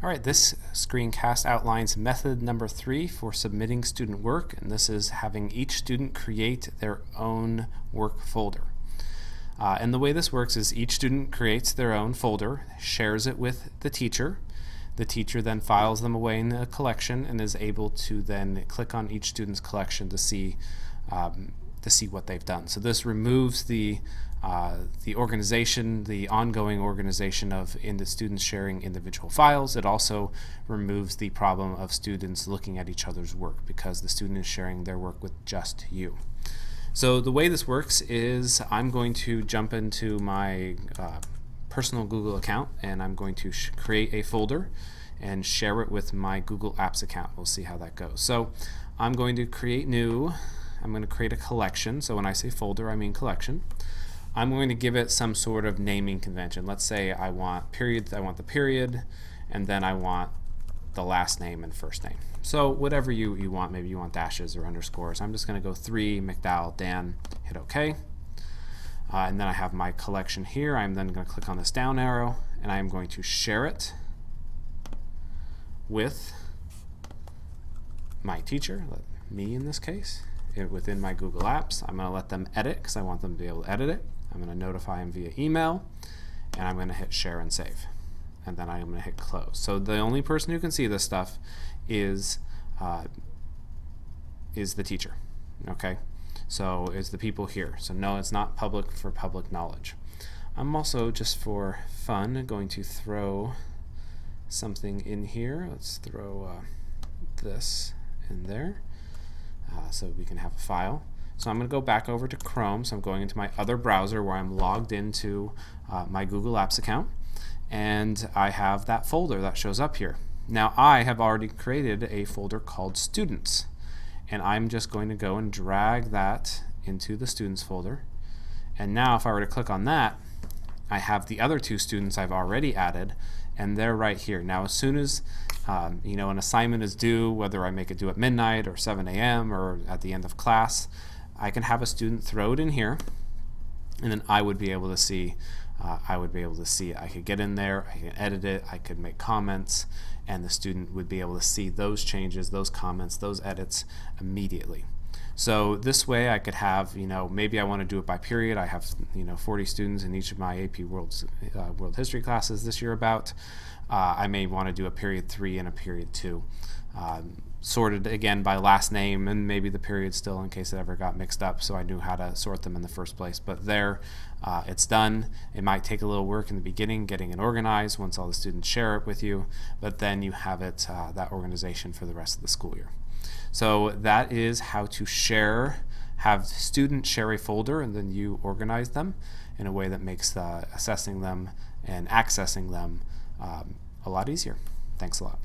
All right, this screencast outlines method number 3 for submitting student work, and this is having each student create their own work folder. And the way this works is each student creates their own folder, shares it with the teacher. The teacher then files them away in a collection and is able to then click on each student's collection to see what they've done. So this removes the organization, the ongoing organization of the students sharing individual files. It also removes the problem of students looking at each other's work because the student is sharing their work with just you. So the way this works is I'm going to jump into my personal Google account and I'm going to create a folder and share it with my Google Apps account. We'll see how that goes. So I'm going to create new. I'm going to create a collection. So when I say folder, I mean collection. I'm going to give it some sort of naming convention. Let's say I want periods, I want the period, and then I want the last name and first name. So whatever you want, maybe you want dashes or underscores. I'm just going to go 3, McDowell, Dan, hit OK. And then I have my collection here. I'm then going to click on this down arrow, and I am going to share it with my teacher, me in this case, within my Google Apps. I'm going to let them edit because I want them to be able to edit it. I'm going to notify them via email, and I'm going to hit share and save. And then I'm going to hit close. So the only person who can see this stuff is the teacher. Okay, so is the people here. So no, it's not public for public knowledge. I'm also, just for fun, going to throw something in here. Let's throw this in there so we can have a file. So I'm going to go back over to Chrome. So I'm going into my other browser where I'm logged into my Google Apps account, and I have that folder that shows up here. Now I have already created a folder called Students, and I'm just going to go and drag that into the Students folder. And now if I were to click on that, I have the other 2 students I've already added, and they're right here. Now as soon as an assignment is due, whether I make it due at midnight or 7 a.m. or at the end of class, I can have a student throw it in here, and then I would be able to see it. I could get in there, I can edit it, I could make comments, and the student would be able to see those changes, those comments, those edits immediately. So this way I could have, maybe I want to do it by period. I have 40 students in each of my AP World History classes this year about. I may want to do a period 3 and a period 2. Sorted again by last name, and maybe the period still in case it ever got mixed up, so I knew how to sort them in the first place. But there, it's done. It might take a little work in the beginning getting it organized once all the students share it with you, but then you have it, that organization for the rest of the school year. So that is how to have students share a folder, and then you organize them in a way that makes assessing them and accessing them a lot easier. Thanks a lot.